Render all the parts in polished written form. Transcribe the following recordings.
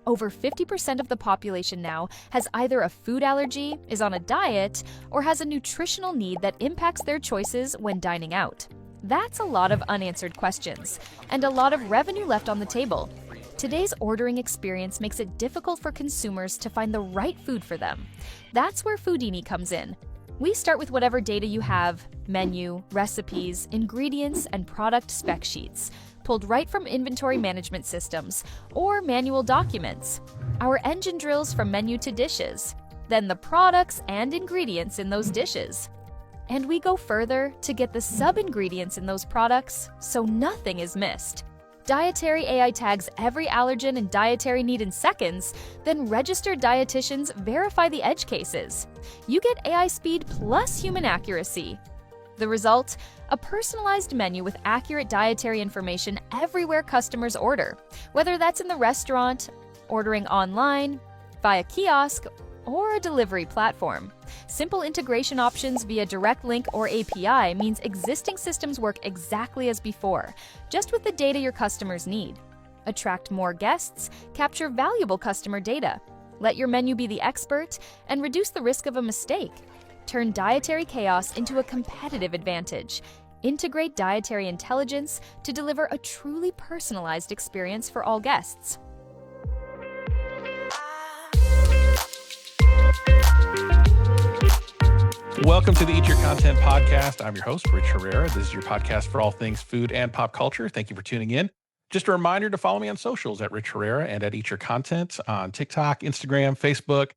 Over 50% of the population now has either a food allergy, is on a diet, or has a nutritional need that impacts their choices when dining out. That's a lot of unanswered questions, and a lot of revenue left on the table. Today's ordering experience makes it difficult for consumers to find the right food for them. That's where Foodini comes in. We start with whatever data you have: menu, recipes, ingredients, and product spec sheets, pulled right from inventory management systems or manual documents. Our engine drills from menu to dishes, then the products and ingredients in those dishes. And we go further to get the sub-ingredients in those products so nothing is missed. Dietary AI tags every allergen and dietary need in seconds, then registered dietitians verify the edge cases. You get AI speed plus human accuracy. The result? A personalized menu with accurate dietary information everywhere customers order, whether that's in the restaurant, ordering online, via kiosk, or a delivery platform. Simple integration options via direct link or API means existing systems work exactly as before, just with the data your customers need. Attract more guests, capture valuable customer data, let your menu be the expert, and reduce the risk of a mistake. Turn dietary chaos into a competitive advantage. Integrate dietary intelligence to deliver a truly personalized experience for all guests. Welcome to the Eat Your Content podcast. I'm your host, Rich Herrera. This is your podcast for all things food and pop culture. Thank you for tuning in. Just a reminder to follow me on socials at Rich Herrera and at Eat Your Content on TikTok, Instagram, Facebook,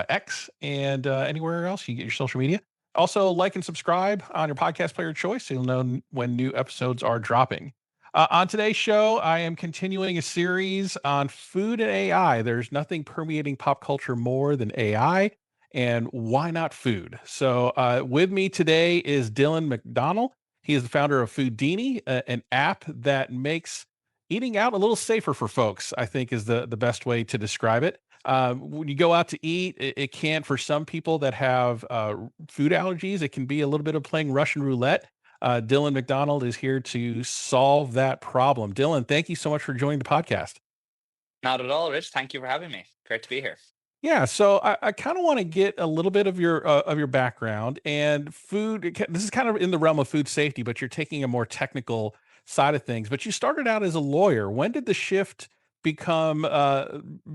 X, and anywhere else you get your social media. Also, like and subscribe on your podcast player of choice so you'll know when new episodes are dropping. On today's show, I am continuing a series on food and AI. There's nothing permeating pop culture more than AI. And why not food? So with me today is Dylan McDonnell. He is the founder of Foodini, an app that makes eating out a little safer for folks, I think is the best way to describe it. When you go out to eat, it can, for some people that have food allergies, it can be a little bit of playing Russian roulette. Dylan McDonald is here to solve that problem. Dylan, thank you so much for joining the podcast. Not at all, Rich. Thank you for having me. Great to be here. Yeah, so I kind of want to get a little bit of your background and food. This is kind of in the realm of food safety, but you're taking a more technical side of things. But you started out as a lawyer. When did the shift become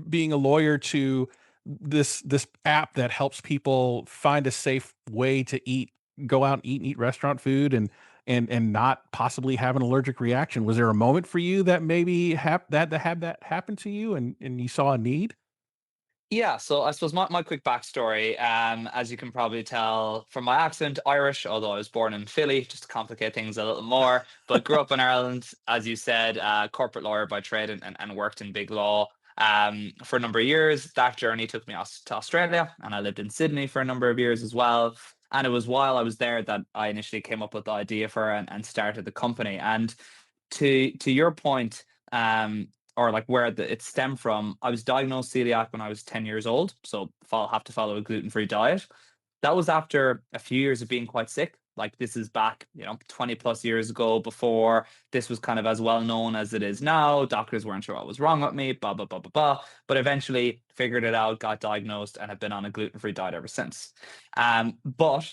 being a lawyer to this app that helps people find a safe way to eat, go out and eat restaurant food and not possibly have an allergic reaction? Was there a moment for you that maybe had that happen to you and you saw a need? Yeah, so I suppose my quick backstory, as you can probably tell from my accent, Irish, although I was born in Philly, just to complicate things a little more, but grew up in Ireland, as you said, corporate lawyer by trade and worked in big law for a number of years. That journey took me to Australia, and I lived in Sydney for a number of years as well. And it was while I was there that I initially came up with the idea for and started the company. And to your point, or like where it stemmed from, I was diagnosed celiac when I was 10 years old, so have to follow a gluten-free diet. That was after a few years of being quite sick. Like this is back, 20 plus years ago, before this was kind of as well known as it is now. Doctors weren't sure what was wrong with me, blah, blah, blah, blah, blah. But eventually figured it out, got diagnosed, and have been on a gluten-free diet ever since. But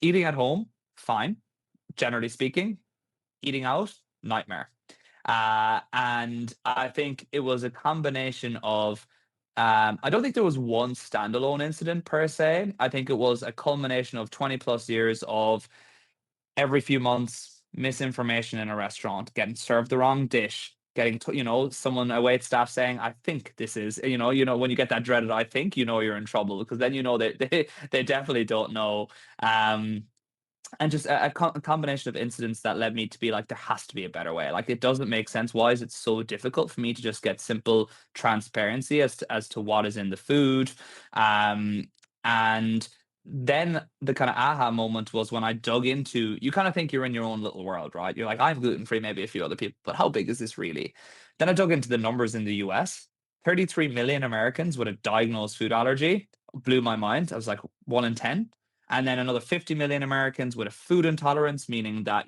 eating at home, fine, generally speaking. Eating out, nightmare. And I think it was a combination of, I don't think there was one standalone incident per se. I think it was a culmination of 20 plus years of every few months misinformation in a restaurant, getting served the wrong dish, getting someone, a wait staff saying, I think this is, when you get that dreaded I think, you're in trouble, because then they definitely don't know. And just a combination of incidents that led me to be like, there has to be a better way. Like, it doesn't make sense. Why is it so difficult for me to just get simple transparency as to what is in the food? And then the kind of aha moment was when I dug into, you kind of think you're in your own little world, right? You're like, I'm gluten free, maybe a few other people, but how big is this really? Then I dug into the numbers in the US. 33 million Americans with a diagnosed food allergy blew my mind. I was like, 1 in 10. And then another 50 million Americans with a food intolerance, meaning that,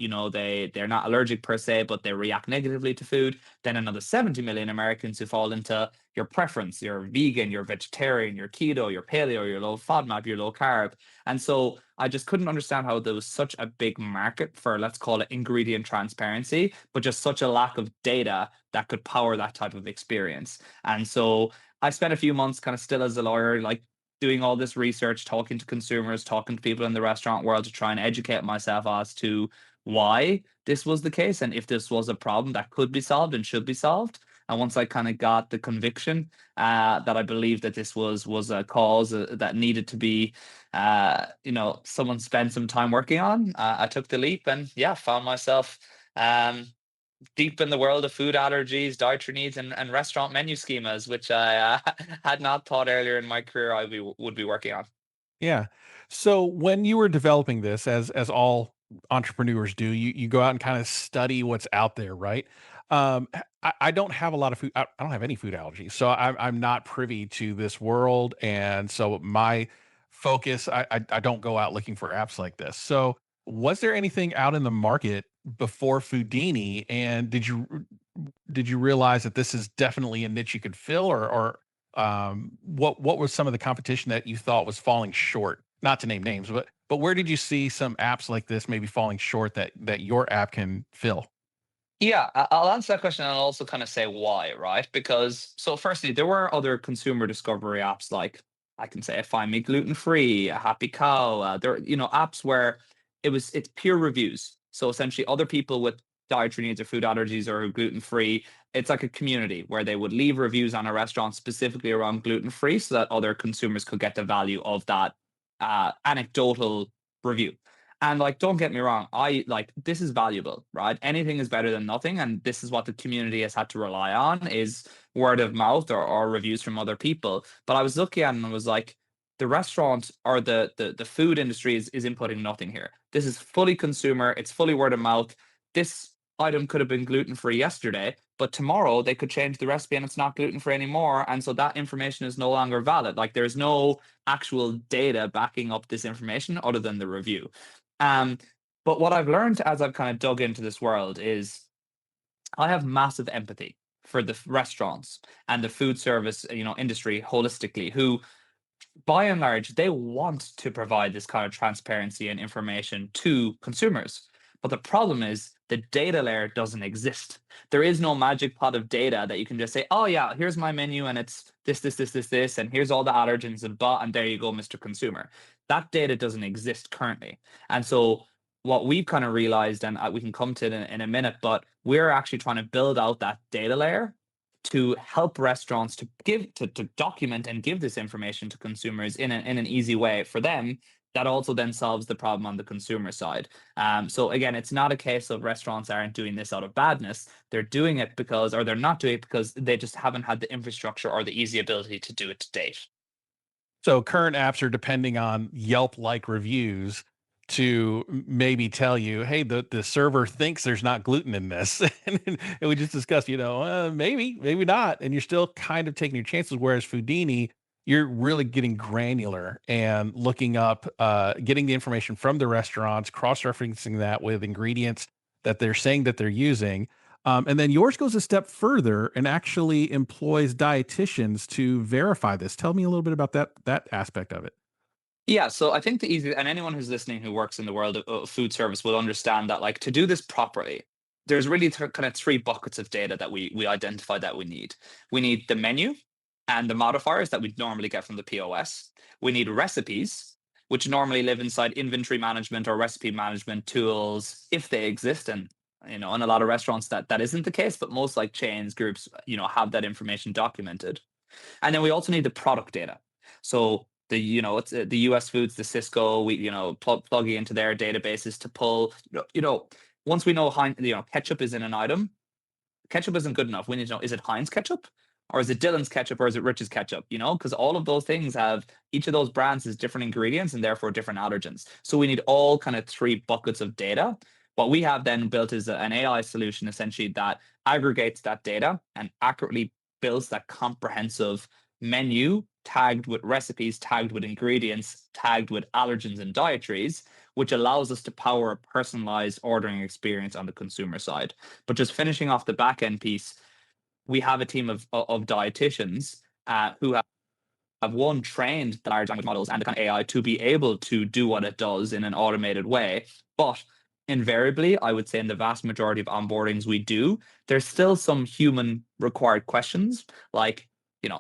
they're not allergic per se, but they react negatively to food. Then another 70 million Americans who fall into your preference, you're vegan, you're vegetarian, you're keto, you're paleo, you're low FODMAP, you're low carb. And so I just couldn't understand how there was such a big market for, let's call it, ingredient transparency, but just such a lack of data that could power that type of experience. And so I spent a few months kind of still as a lawyer, like doing all this research, talking to consumers, talking to people in the restaurant world to try and educate myself as to why this was the case and if this was a problem that could be solved and should be solved. And once I kind of got the conviction that I believed that this was a cause that needed to be, someone spend some time working on, I took the leap and yeah, found myself um, deep in the world of food allergies, dietary needs, and restaurant menu schemas, which I had not thought earlier in my career would be working on. Yeah. So when you were developing this, as all entrepreneurs do, you go out and kind of study what's out there, right? I don't have a lot of food. I don't have any food allergies, so I'm not privy to this world, and so my focus, I don't go out looking for apps like this. So was there anything out in the market before Foodini, and did you realize that this is definitely a niche you could fill, or what was some of the competition that you thought was falling short? Not to name names, but where did you see some apps like this maybe falling short that your app can fill? Yeah, I'll answer that question and I'll also kind of say why, right? Because so firstly, there were other consumer discovery apps like I can say Find Me Gluten Free, Happy Cow. There, apps where it's peer reviews. So essentially, other people with dietary needs or food allergies or gluten free, it's like a community where they would leave reviews on a restaurant specifically around gluten free, so that other consumers could get the value of that anecdotal review. And like, don't get me wrong, I like this is valuable, right? Anything is better than nothing, and this is what the community has had to rely on is word of mouth or reviews from other people. But I was looking at it and was like, the restaurant or the food industry is inputting nothing here. This is fully consumer, it's fully word of mouth. This item could have been gluten free yesterday, but tomorrow they could change the recipe and it's not gluten free anymore. And so that information is no longer valid. Like there's no actual data backing up this information other than the review. Um, but what I've learned as I've kind of dug into this world is I have massive empathy for the restaurants and the food service, industry holistically, who by and large, they want to provide this kind of transparency and information to consumers. But the problem is the data layer doesn't exist. There is no magic pot of data that you can just say, oh, yeah, here's my menu and it's this, and here's all the allergens and blah, and there you go, Mr. Consumer. That data doesn't exist currently. And so what we've kind of realized, and we can come to it in a minute, but we're actually trying to build out that data layer to help restaurants to to document and give this information to consumers in an easy way for them that also then solves the problem on the consumer side. So again, it's not a case of restaurants aren't doing this out of badness. They're doing it because, or they're not doing it because they just haven't had the infrastructure or the easy ability to do it to date. So current apps are depending on Yelp-like reviews to maybe tell you, "Hey, the server thinks there's not gluten in this." And we just discussed, maybe not, and you're still kind of taking your chances, whereas Foodini, you're really getting granular and looking up, getting the information from the restaurants, cross-referencing that with ingredients that they're saying that they're using, and then yours goes a step further and actually employs dietitians to verify this. Tell me a little bit about that aspect of it. Yeah, so I think the easy, and anyone who's listening who works in the world of food service will understand that, like, to do this properly, there's really kind of three buckets of data that we identify that we need. We need the menu and the modifiers that we normally get from the POS. We need recipes, which normally live inside inventory management or recipe management tools if they exist. And in a lot of restaurants that isn't the case, but most like chains, groups, have that information documented. And then we also need the product data. So it's the US Foods, the Cisco, we plugging into their databases to pull. Once we know ketchup is in an item, ketchup isn't good enough. We need to know, is it Heinz ketchup, or is it Dillon's ketchup, or is it Rich's ketchup? Because all of those things have, each of those brands has different ingredients and therefore different allergens. So we need all kind of three buckets of data. What we have then built is an AI solution essentially that aggregates that data and accurately builds that comprehensive menu tagged with recipes, tagged with ingredients, tagged with allergens and dietaries, which allows us to power a personalized ordering experience on the consumer side. But just finishing off the back end piece, we have a team of dietitians who have one trained the large language models and the kind of AI to be able to do what it does in an automated way. But invariably, I would say in the vast majority of onboardings we do, there's still some human required questions. Like,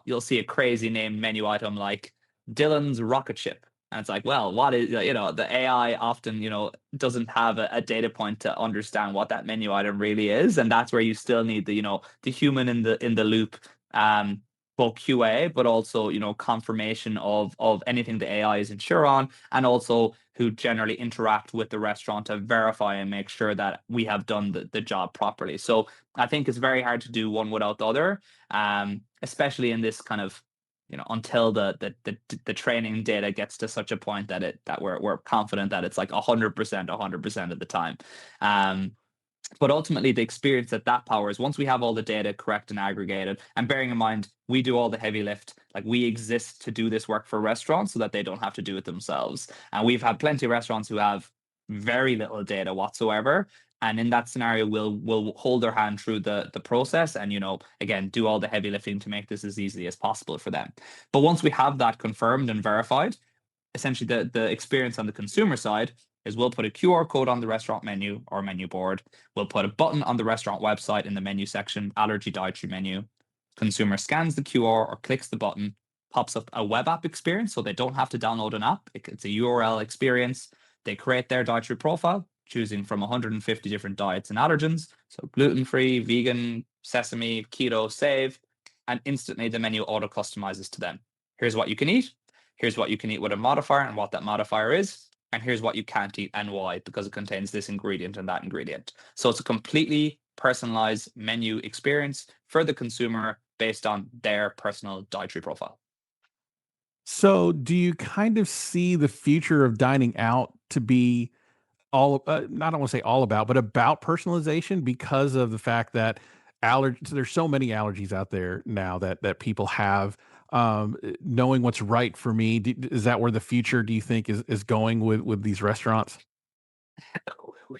you'll see a crazy named menu item like Dylan's rocket ship. And it's like, well, what is, the AI often, doesn't have a data point to understand what that menu item really is. And that's where you still need the human in the loop, both QA, but also, confirmation of anything the AI is unsure on, and also who generally interact with the restaurant to verify and make sure that we have done the job properly. So I think it's very hard to do one without the other, especially in this kind of, until the training data gets to such a point that we're confident that it's like 100% of the time. But ultimately, the experience that powers, once we have all the data correct and aggregated, and bearing in mind, we do all the heavy lift, like we exist to do this work for restaurants so that they don't have to do it themselves. And we've had plenty of restaurants who have very little data whatsoever. And in that scenario, we'll hold their hand through the process and, again, do all the heavy lifting to make this as easy as possible for them. But once we have that confirmed and verified, essentially the experience on the consumer side is we'll put a QR code on the restaurant menu or menu board. We'll put a button on the restaurant website in the menu section, allergy dietary menu. Consumer scans the QR or clicks the button, pops up a web app experience, so they don't have to download an app. It's a URL experience. They create their dietary profile, choosing from 150 different diets and allergens, so gluten-free, vegan, sesame, keto, save, and instantly the menu auto customizes to them. Here's what you can eat. Here's what you can eat with a modifier and what that modifier is. And here's what you can't eat and why, because it contains this ingredient and that ingredient. So it's a completely personalized menu experience for the consumer based on their personal dietary profile. So, do you kind of see the future of dining out to be all, not I want to say all about, but about personalization because of the fact that there's so many allergies out there now that people have. Knowing what's right for me, is that where the future do you think is going with these restaurants?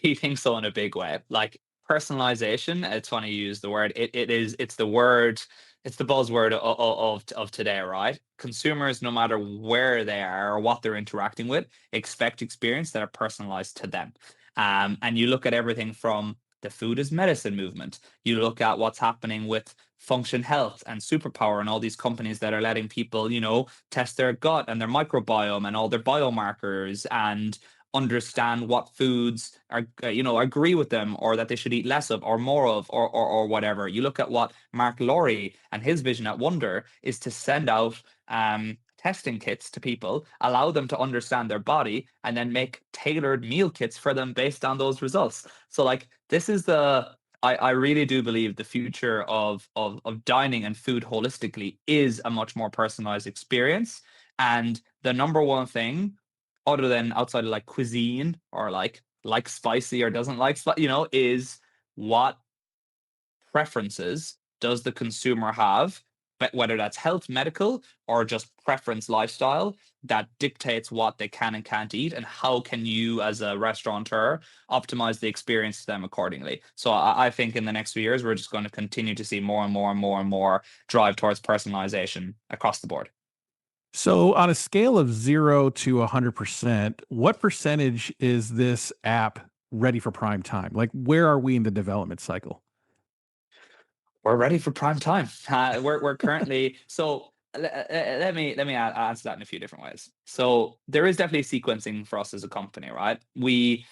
We think so in a big way. Like personalization, it's funny you use the word. It's the word, it's the buzzword of today, right? Consumers, no matter where they are or what they're interacting with, expect experience that are personalized to them. And you look at everything from the food as medicine movement. You look at what's happening with Function Health and Superpower and all these companies that are letting people, test their gut and their microbiome and all their biomarkers and understand what foods are agree with them or that they should eat less of or more of or whatever. You look at what Mark Laurie and his vision at Wonder is to send out testing kits to people, allow them to understand their body, and then make tailored meal kits for them based on those results. So like this is I really do believe the future of dining and food holistically is a much more personalized experience. And the number one thing other than outside of like cuisine or like spicy or doesn't like is what preferences does the consumer have, but whether that's health, medical, or just preference lifestyle that dictates what they can and can't eat, and how can you as a restaurateur optimize the experience to them accordingly. So I think in the next few years we're just going to continue to see more and more and more and more drive towards personalization across the board. So, on a scale of 0 to 100%, what percentage is this app ready for prime time? Like, where are we in the development cycle? We're ready for prime time. We're currently let me answer that in a few different ways. So there is definitely sequencing for us as a company, right? We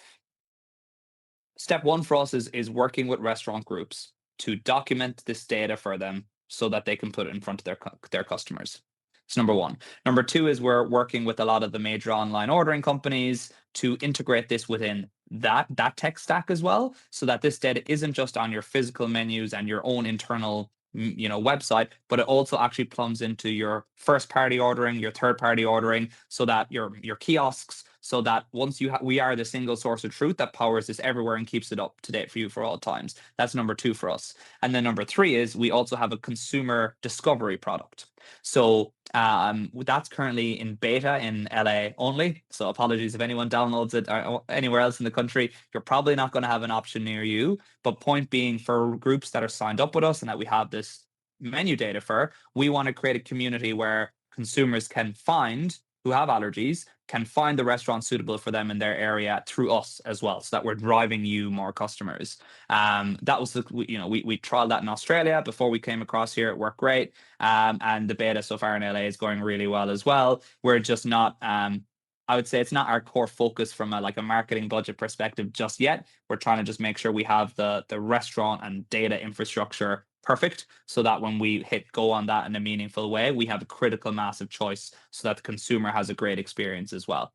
Step one for us is working with restaurant groups to document this data for them so that they can put it in front of their customers. It's number one. Number two is we're working with a lot of the major online ordering companies to integrate this within that tech stack as well, so that this data isn't just on your physical menus and your own internal website, but it also actually plumbs into your first party ordering, your third party ordering, so that your kiosks, so that once we are the single source of truth that powers this everywhere and keeps it up to date for you for all times. That's number two for us. And then number three is we also have a consumer discovery product. So that's currently in beta in LA only. So apologies if anyone downloads it or anywhere else in the country. You're probably not going to have an option near you. But point being, for groups that are signed up with us and that we have this menu data for, we want to create a community where consumers can find who have allergies can find the restaurant suitable for them in their area through us as well, so that we're driving you more customers. That was we trialed that in Australia before we came across here. It worked great, and the beta so far in LA is going really well as well. We're just not. I would say it's not our core focus from a marketing budget perspective just yet. We're trying to just make sure we have the restaurant and data infrastructure perfect, so that when we hit go on that in a meaningful way, we have a critical mass of choice so that the consumer has a great experience as well.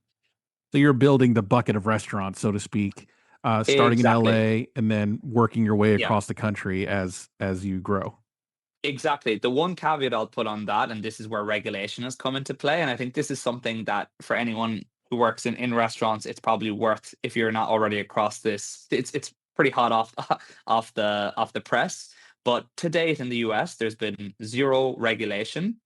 So you're building the bucket of restaurants, so to speak, starting in Exactly. LA and then working your way Yeah. across the country as you grow. Exactly. The one caveat I'll put on that, and this is where regulation has come into play, and I think this is something that for anyone who works in restaurants, it's probably worth, if you're not already across this. It's pretty hot off off the press. But to date in the US, there's been zero regulation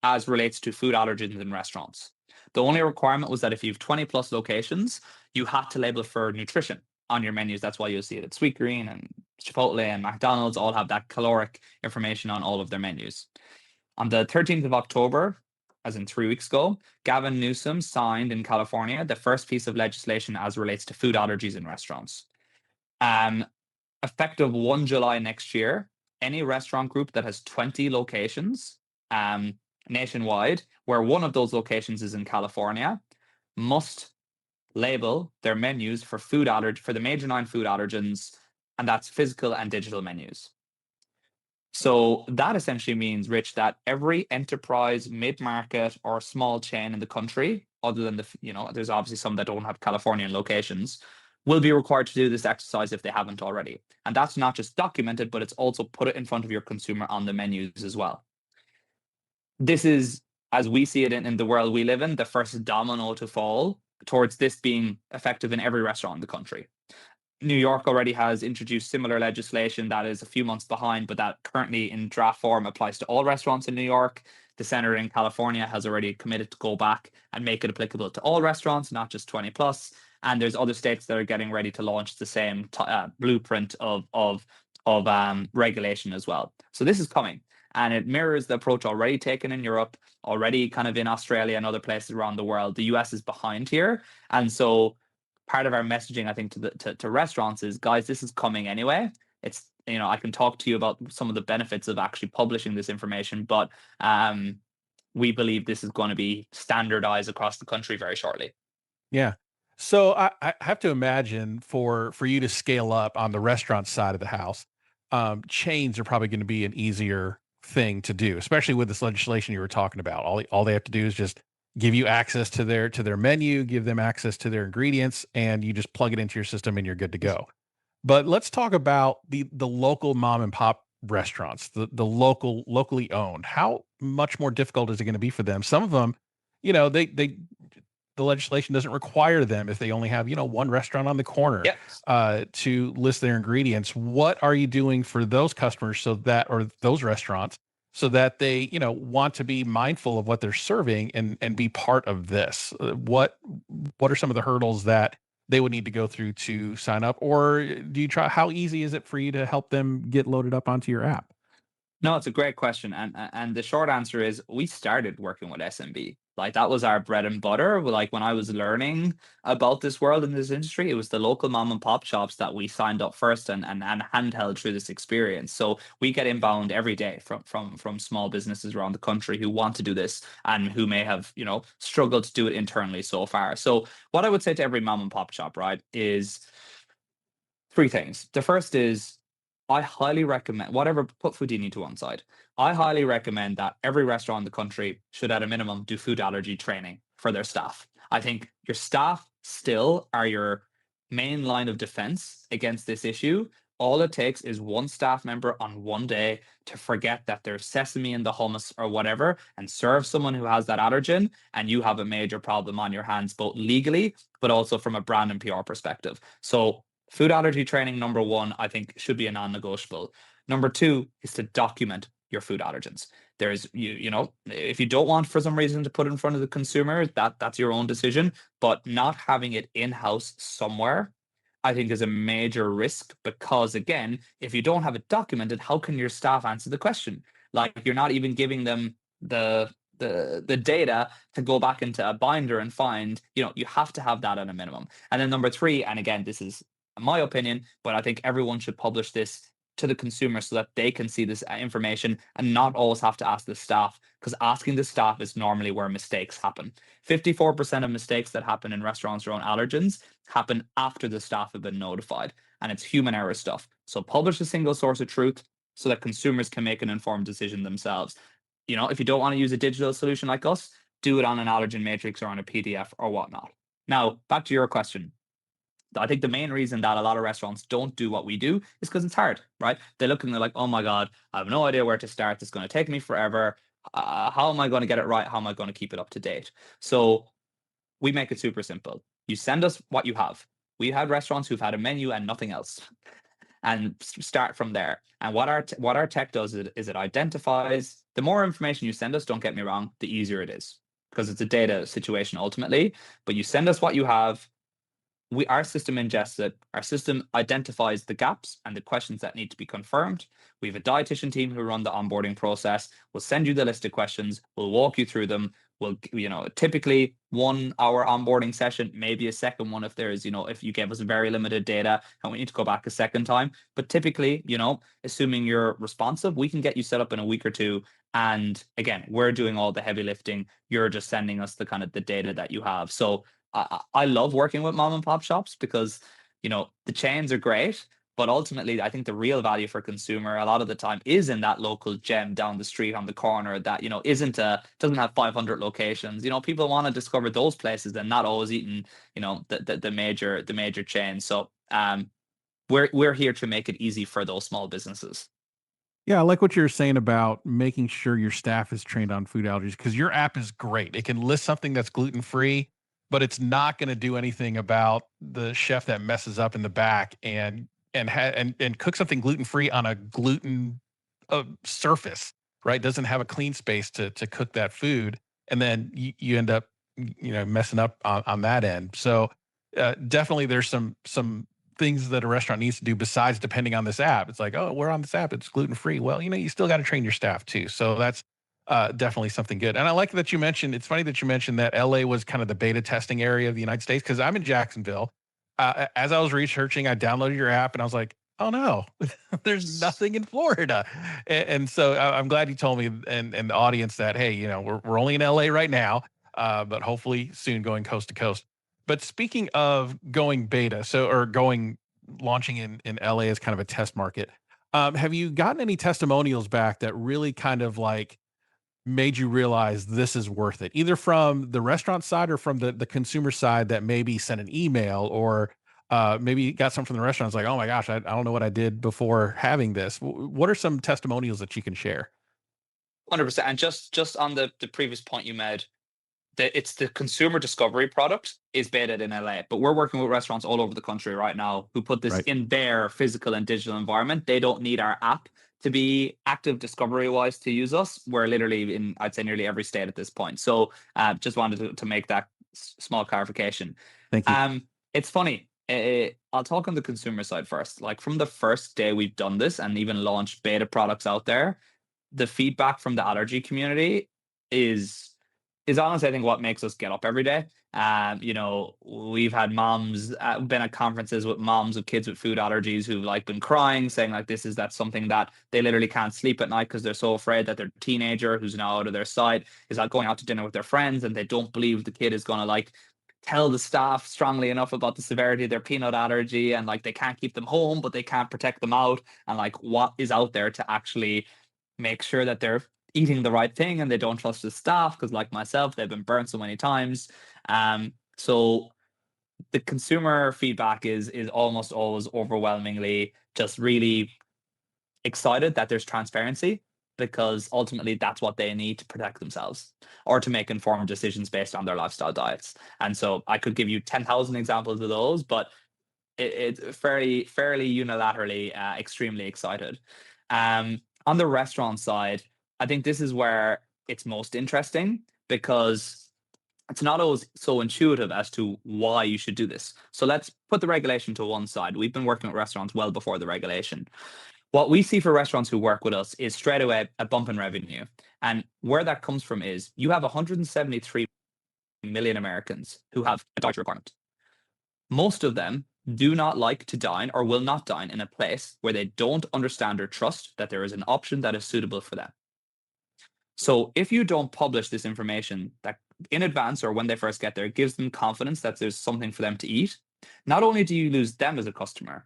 as relates to food allergens in restaurants. The only requirement was that if you have 20 plus locations, you had to label for nutrition on your menus. That's why you'll see it at Sweetgreen and Chipotle and McDonald's all have that caloric information on all of their menus. On the 13th of October, as in 3 weeks ago, Gavin Newsom signed in California the first piece of legislation as relates to food allergies in restaurants. Um, Effective 1 July next year, any restaurant group that has 20 locations um, nationwide, where one of those locations is in California, must label their menus for for the major 9 food allergens, and that's physical and digital menus. So that essentially means, Rich, that every enterprise, mid-market, or small chain in the country, other than there's obviously some that don't have Californian locations, will be required to do this exercise if they haven't already. And that's not just documented, but it's also put it in front of your consumer on the menus as well. This is, as we see it in the world we live in, the first domino to fall towards this being effective in every restaurant in the country. New York already has introduced similar legislation that is a few months behind, but that currently in draft form applies to all restaurants in New York. The senator in California has already committed to go back and make it applicable to all restaurants, not just 20 plus. And there's other states that are getting ready to launch the same blueprint of regulation as well. So this is coming, and it mirrors the approach already taken in Europe, already kind of in Australia and other places around the world. The US is behind here, and so part of our messaging, I think, to restaurants is, guys, this is coming anyway. It's, I can talk to you about some of the benefits of actually publishing this information, but we believe this is going to be standardized across the country very shortly. Yeah. So I have to imagine for you to scale up on the restaurant side of the house, chains are probably going to be an easier thing to do, especially with this legislation you were talking about. All they have to do is just give you access to their menu, give them access to their ingredients, and you just plug it into your system and you're good to go. But let's talk about the local mom and pop restaurants, the locally owned. How much more difficult is it going to be for them? Some of them, they the legislation doesn't require them if they only have, one restaurant on the corner, Yeah. to list their ingredients. What are you doing for those customers or those restaurants so that they, want to be mindful of what they're serving and be part of this? What are some of the hurdles that they would need to go through to sign up? Or how easy is it for you to help them get loaded up onto your app? No, it's a great question, and the short answer is we started working with SMB. Like, that was our bread and butter. Like, when I was learning about this world in this industry, it was the local mom and pop shops that we signed up first and handheld through this experience. So we get inbound every day from small businesses around the country who want to do this and who may have struggled to do it internally so far. So what I would say to every mom and pop shop, right, is three things. The first is, I highly recommend, put Foodini to one side. I highly recommend that every restaurant in the country should, at a minimum, do food allergy training for their staff. I think your staff still are your main line of defense against this issue, All it takes is one staff member on one day to forget that there's sesame in the hummus or whatever and serve someone who has that allergen, and you have a major problem on your hands, both legally, but also from a brand and PR perspective. So, food allergy training, number one, I think should be a non negotiable. Number two is to document your food allergens. There's if you don't want for some reason to put it in front of the consumer, that's your own decision. But not having it in-house somewhere, I think, is a major risk, because again, if you don't have it documented, how can your staff answer the question? Like, you're not even giving them the data to go back into a binder and find, you have to have that at a minimum. And then number three, and again, this is my opinion, but I think everyone should publish this to the consumer so that they can see this information and not always have to ask the staff, because asking the staff is normally where mistakes happen. 54% of mistakes that happen in restaurants around allergens happen after the staff have been notified, and it's human error stuff. So publish a single source of truth so that consumers can make an informed decision themselves. If you don't want to use a digital solution like us, do it on an allergen matrix or on a PDF or whatnot. Now, back to your question. I think the main reason that a lot of restaurants don't do what we do is because it's hard, right? They look and they're like, oh my God, I have no idea where to start. It's going to take me forever. How am I going to get it right? How am I going to keep it up to date? So we make it super simple. You send us what you have. We had restaurants who've had a menu and nothing else, and start from there. And what our tech does is it identifies the more information you send us. Don't get me wrong, the easier it is, because it's a data situation ultimately. But you send us what you have, our system ingests it. Our system identifies the gaps and the questions that need to be confirmed. We have a dietitian team who run the onboarding process. We'll send you the list of questions. We'll walk you through them. We'll, typically 1 hour onboarding session, maybe a second one if if you gave us very limited data and we need to go back a second time. But typically, assuming you're responsive, we can get you set up in a week or two. And again, we're doing all the heavy lifting. You're just sending us the kind of the data that you have. So I love working with mom and pop shops because, the chains are great, but ultimately I think the real value for consumer a lot of the time is in that local gem down the street on the corner that, doesn't have 500 locations. People want to discover those places and not always eating, the major chains. So we're here to make it easy for those small businesses. Yeah, I like what you're saying about making sure your staff is trained on food allergies, because your app is great. It can list something that's gluten free, but it's not going to do anything about the chef that messes up in the back and cook something gluten free on a gluten surface, right? Doesn't have a clean space to cook that food, and then you end up messing up on that end. So definitely, there's some things that a restaurant needs to do besides depending on this app. It's like, oh, we're on this app, it's gluten free. Well, you still got to train your staff too. So that's definitely something good. And I like that you mentioned. It's funny that you mentioned that LA was kind of the beta testing area of the United States, because I'm in Jacksonville. As I was researching, I downloaded your app and I was like, oh no, there's nothing in Florida. And so I'm glad you told me and the audience that, hey, we're only in LA right now, but hopefully soon going coast to coast. But speaking of going beta, launching in LA as kind of a test market, have you gotten any testimonials back that really kind of like made you realize this is worth it, either from the restaurant side or from the consumer side that maybe sent an email or maybe got some from the restaurants like, oh my gosh, I don't know what I did before having this. What are some testimonials that you can share? 100%. And just on the previous point you made, it's the consumer discovery product is beta in LA, but we're working with restaurants all over the country right now who put this Right. in their physical and digital environment. They don't need our app to be active discovery wise to use us. We're literally in, I'd say, nearly every state at this point. So just wanted to make that small clarification. Thank you. It's funny. I'll talk on the consumer side first. Like, from the first day we've done this and even launched beta products out there, the feedback from the allergy community is honestly, I think, what makes us get up every day. We've had moms been at conferences with moms of kids with food allergies who've like been crying, saying like that's something that they literally can't sleep at night because they're so afraid that their teenager who's now out of their sight is like going out to dinner with their friends, and they don't believe the kid is going to like tell the staff strongly enough about the severity of their peanut allergy, and like they can't keep them home, but they can't protect them out, and like what is out there to actually make sure that they're eating the right thing, and they don't trust the staff because, like myself, they've been burnt so many times. So the consumer feedback is almost always overwhelmingly just really excited that there's transparency, because ultimately that's what they need to protect themselves or to make informed decisions based on their lifestyle diets. And so I could give you 10,000 examples of those, but it's fairly unilaterally extremely excited. On the restaurant side, I think this is where it's most interesting, because it's not always so intuitive as to why you should do this. So let's put the regulation to one side. We've been working with restaurants well before the regulation. What we see for restaurants who work with us is straight away a bump in revenue. And where that comes from is you have 173 million Americans who have a dietary requirement. Most of them do not like to dine or will not dine in a place where they don't understand or trust that there is an option that is suitable for them. So if you don't publish this information that in advance or when they first get there, it gives them confidence that there's something for them to eat. Not only do you lose them as a customer,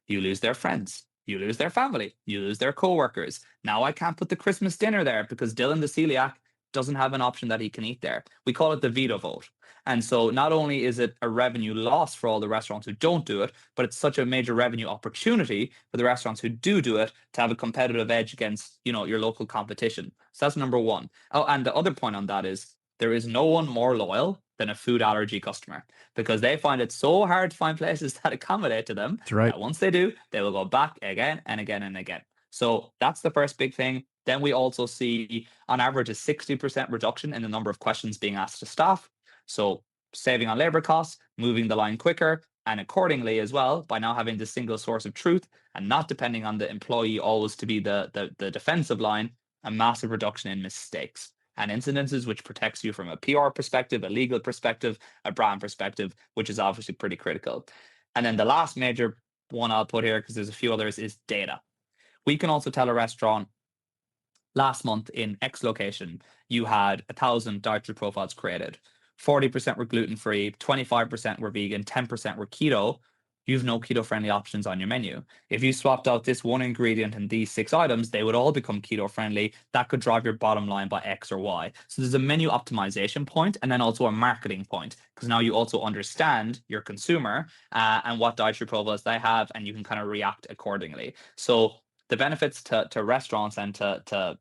you lose their friends, you lose their family, you lose their coworkers. Now I can't put the Christmas dinner there because Dylan the celiac doesn't have an option that he can eat there. We call it the veto vote. And so not only is it a revenue loss for all the restaurants who don't do it, but it's such a major revenue opportunity for the restaurants who do it to have a competitive edge against, your local competition. So that's number one. Oh, and the other point on that is there is no one more loyal than a food allergy customer, because they find it so hard to find places that accommodate to them That's right. that once they do, they will go back again and again and again. So that's the first big thing. Then we also see on average a 60% reduction in the number of questions being asked to staff. So saving on labor costs, moving the line quicker, and accordingly as well, by now having the single source of truth and not depending on the employee always to be the defensive line, a massive reduction in mistakes and incidences, which protects you from a PR perspective, a legal perspective, a brand perspective, which is obviously pretty critical. And then the last major one I'll put here, because there's a few others, is data. We can also tell a restaurant, last month in X location, you had 1,000 dietary profiles created. 40% were gluten-free, 25% were vegan, 10% were keto. You have no keto-friendly options on your menu. If you swapped out this one ingredient and these 6 items, they would all become keto-friendly. That could drive your bottom line by X or Y. So there's a menu optimization point and then also a marketing point, because now you also understand your consumer and what dietary profiles they have, and you can kind of react accordingly. So the benefits to restaurants and to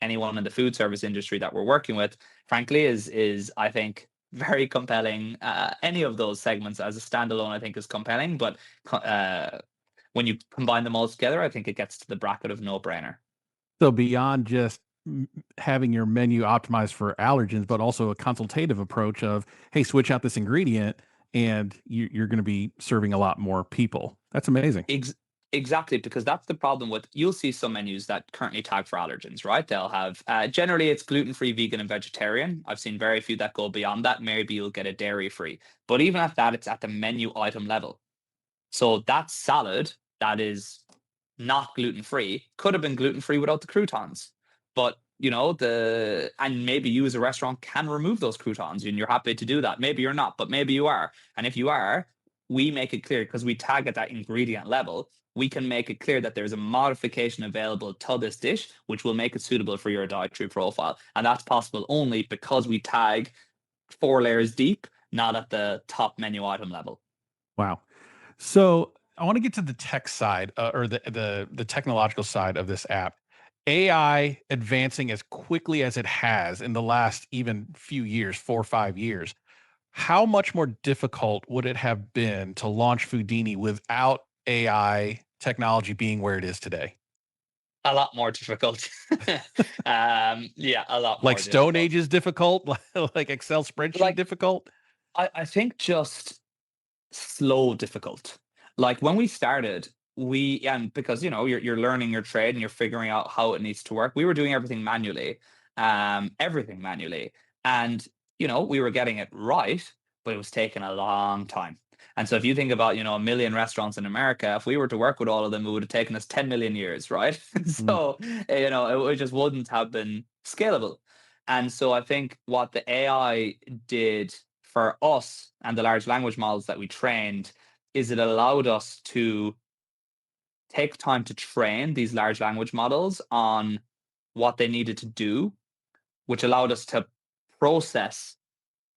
anyone in the food service industry that we're working with, frankly, is I think very compelling. Any of those segments as a standalone, I think, is compelling, but when you combine them all together, I think it gets to the bracket of no-brainer. So beyond just having your menu optimized for allergens, but also a consultative approach of, hey, switch out this ingredient and you're going to be serving a lot more people. That's amazing. Exactly, because that's the problem with, you'll see some menus that currently tag for allergens, right? They'll have, generally it's gluten-free, vegan, and vegetarian. I've seen very few that go beyond that. Maybe you'll get a dairy-free. But even at that, it's at the menu item level. So that salad that is not gluten-free could have been gluten-free without the croutons. But and maybe you as a restaurant can remove those croutons and you're happy to do that. Maybe you're not, but maybe you are. And if you are, we make it clear, because we tag at that ingredient level, we can make it clear that there's a modification available to this dish, which will make it suitable for your dietary profile. And that's possible only because we tag 4 layers deep, not at the top menu item level. Wow. So I want to get to the tech side or the technological side of this app. AI advancing as quickly as it has in the last even few years, 4 or 5 years. How much more difficult would it have been to launch Foodini without AI technology being where it is today? A lot more difficult. Yeah, a lot more Like Stone difficult. Age is difficult, like Excel spreadsheet Like, difficult? I think just slow difficult. Like when we started, and because you're learning your trade and you're figuring out how it needs to work. We were doing everything manually, and we were getting it right, but it was taking a long time. And so if you think about 1 million restaurants in America, if we were to work with all of them, it would have taken us 10 million years, right? Mm. So it just wouldn't have been scalable. And so I think what the AI did for us and the large language models that we trained is it allowed us to take time to train these large language models on what they needed to do, which allowed us to process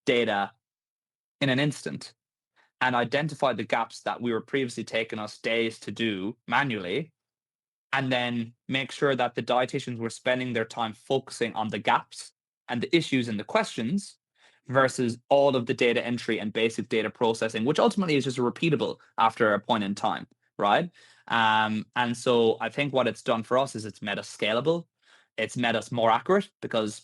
data in an instant. and identify the gaps that we were previously taking us days to do manually, and then make sure that the dietitians were spending their time focusing on the gaps and the issues and the questions versus all of the data entry and basic data processing, which ultimately is just repeatable after a point in time, right? And so I think what it's done for us is it's made us scalable. It's made us more accurate because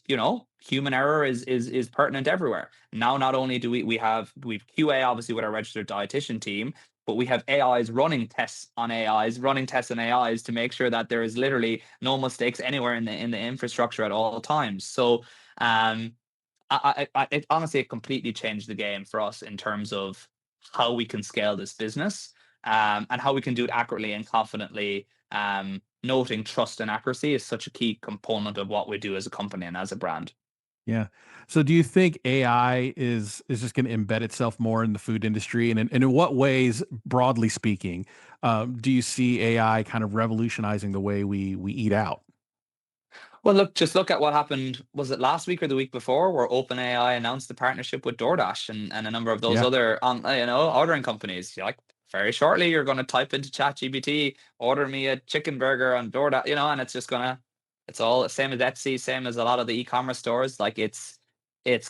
human error is pertinent everywhere. Now, not only do we've QA obviously with our registered dietitian team, but we have AIs running tests on AIs, running tests on AIs to make sure that there is literally no mistakes anywhere in the infrastructure at all times. So um, it honestly, it completely changed the game for us in terms of how we can scale this business, and how we can do it accurately and confidently. Noting trust and accuracy is such a key component of what we do as a company and as a brand. Yeah. So do you think AI is just going to embed itself more in the food industry? And in what ways, broadly speaking, do you see AI kind of revolutionizing the way we eat out? Well, just look at what happened. Was it last week or the week before, where OpenAI announced the partnership with DoorDash and a number of those Yeah. other ordering companies? You're like, very shortly, you're going to type into ChatGPT, order me a chicken burger on DoorDash, and it's just gonna, it's all the same as Etsy, same as a lot of the e-commerce stores. Like it's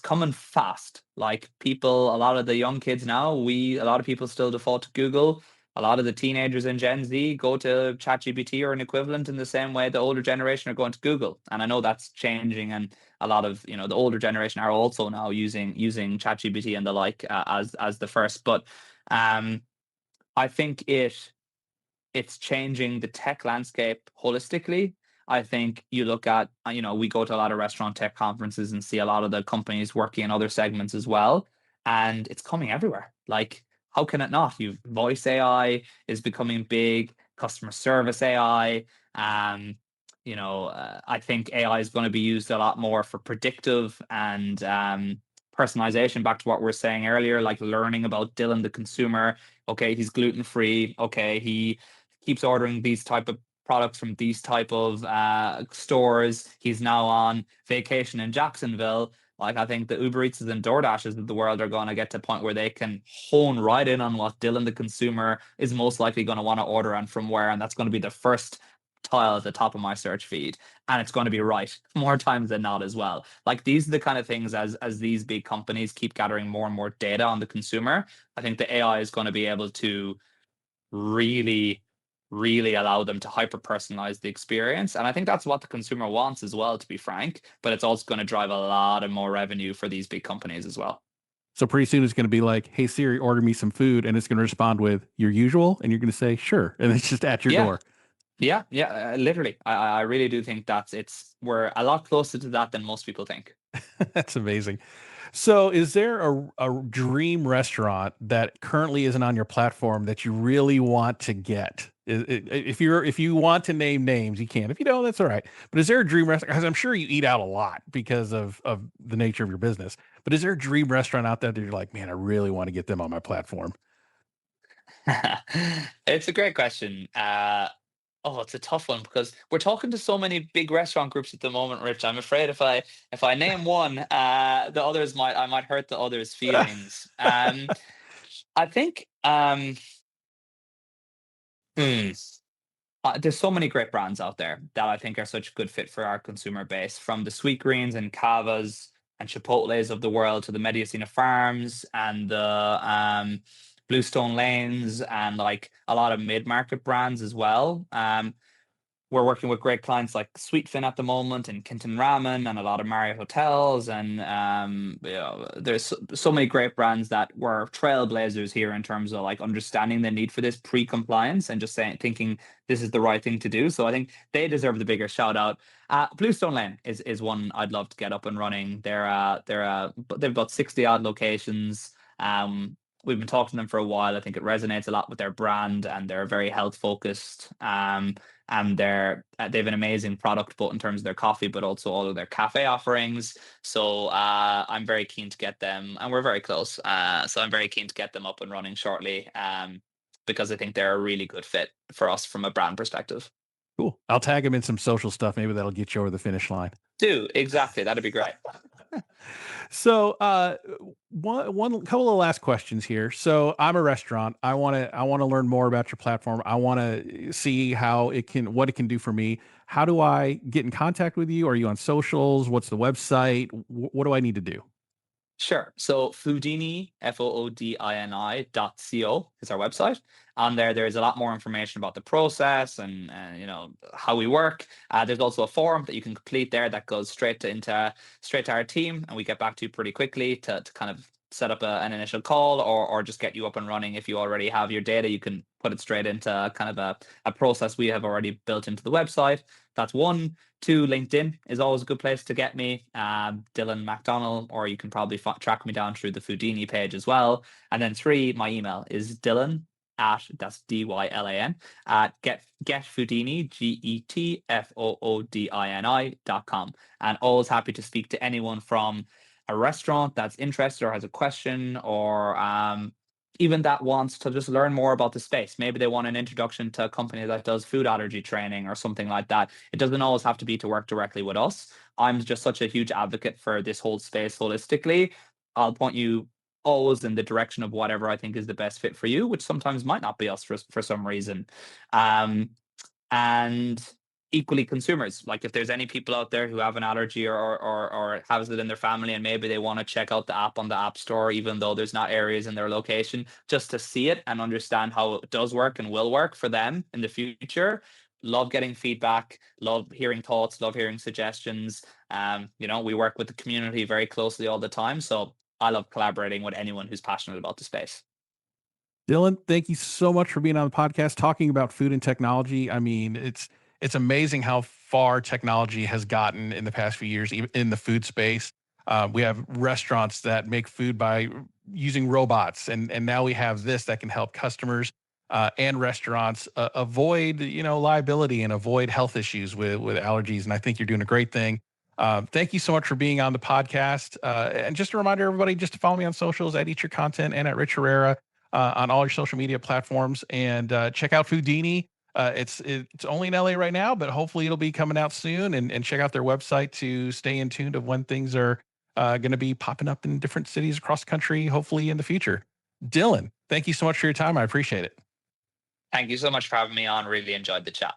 coming fast. Like people, a lot of the young kids now, a lot of people still default to Google. A lot of the teenagers in Gen Z go to ChatGPT or an equivalent in the same way the older generation are going to Google. And I know that's changing, and a lot of the older generation are also now using ChatGPT and the like, as the first. But um, I think it's changing the tech landscape holistically. I think you look at, we go to a lot of restaurant tech conferences and see a lot of the companies working in other segments as well. And it's coming everywhere. Like, how can it not? You've voice AI is becoming big, customer service AI. I think AI is going to be used a lot more for predictive and personalization, back to what we were saying earlier, like learning about Dylan, the consumer. Okay, he's gluten free. Okay, he keeps ordering these type of products from these type of stores. He's now on vacation in Jacksonville. Like, I think the Uber Eats and DoorDashes of the world are going to get to a point where they can hone right in on what Dylan, the consumer, is most likely going to want to order and from where, and that's going to be the first tile at the top of my search feed, and it's going to be right more times than not as well. Like, these are the kind of things, as these big companies keep gathering more and more data on the consumer, I think the AI is going to be able to really, really allow them to hyper personalize the experience. And I think that's what the consumer wants as well, to be frank. But it's also going to drive a lot of more revenue for these big companies as well. So pretty soon it's going to be like, "Hey Siri, order me some food," and it's going to respond with your usual, and you're going to say, "Sure," and it's just at your Yeah. door. Yeah. Yeah. Literally. I really do think we're a lot closer to that than most people think. That's amazing. So, is there a dream restaurant that currently isn't on your platform that you really want to get? If you want to name names, you can. If you don't, that's all right. But is there a dream restaurant? Because I'm sure you eat out a lot because of the nature of your business. But is there a dream restaurant out there that you're like, man, I really want to get them on my platform? It's a great question. Oh, it's a tough one because we're talking to so many big restaurant groups at the moment, Rich. I'm afraid if I name one, the others I might hurt the others' feelings. I think hmm, there's so many great brands out there that I think are such a good fit for our consumer base, from the Sweet Greens and Cavas and Chipotle's of the world to the Mediocina Farms and the Bluestone Lanes, and like a lot of mid-market brands as well. We're working with great clients like Sweetfin at the moment, and Kinton Ramen, and a lot of Marriott hotels, and there's so many great brands that were trailblazers here in terms of like understanding the need for this pre-compliance and just thinking this is the right thing to do. So I think they deserve the bigger shout out. Bluestone Lane is one I'd love to get up and running. They've about 60 odd locations. We've been talking to them for a while. I think it resonates a lot with their brand, and they're very health focused. And they've an amazing product, both in terms of their coffee, but also all of their cafe offerings. So I'm very keen to get them, and we're very close. So I'm very keen to get them up and running shortly, because I think they're a really good fit for us from a brand perspective. Cool. I'll tag them in some social stuff. Maybe that'll get you over the finish line. Do exactly. That'd be great. So, one couple of last questions here. So, I'm a restaurant. I want to learn more about your platform. I want to see how what it can do for me. How do I get in contact with you? Are you on socials? What's the website? What do I need to do? Sure. So Foodini, Foodini.co is our website. On there, there's a lot more information about the process and how we work. There's also a form that you can complete there that goes straight to our team, and we get back to you pretty quickly to kind of set up an initial call or just get you up and running. If you already have your data, you can put it straight into kind of a process we have already built into the website. That's one. Two, LinkedIn is always a good place to get me, Dylan McDonnell, or you can probably track me down through the Foodini page as well. And then three, my email is Dylan that's DYLAN getfoodini GETFOODINI.com. And always happy to speak to anyone from a restaurant that's interested or has a question or even that wants to just learn more about the space. Maybe they want an introduction to a company that does food allergy training or something like that. It doesn't always have to be to work directly with us. I'm just such a huge advocate for this whole space holistically. I'll point you always in the direction of whatever I think is the best fit for you, which sometimes might not be us for some reason. Um, and equally consumers, like if there's any people out there who have an allergy or has it in their family and maybe they want to check out the app on the app store even though there's not areas in their location just to see it and understand how it does work and will work for them in the future. Love getting feedback, love hearing thoughts, love hearing suggestions. We work with the community very closely all the time, so I love collaborating with anyone who's passionate about the space. Dylan, thank you so much for being on the podcast talking about food and technology. I mean, it's amazing how far technology has gotten in the past few years, even in the food space. We have restaurants that make food by using robots, and now we have this that can help customers and restaurants avoid liability and avoid health issues with allergies. And I think you're doing a great thing. Thank you so much for being on the podcast. And just a reminder, everybody, just to follow me on socials at Eat Your Content and at Rich Herrera on all your social media platforms, and check out Foodini. It's only in LA right now, but hopefully it'll be coming out soon. And check out their website to stay in tune of when things are going to be popping up in different cities across the country, hopefully in the future. Dylan, thank you so much for your time. I appreciate it. Thank you so much for having me on. Really enjoyed the chat.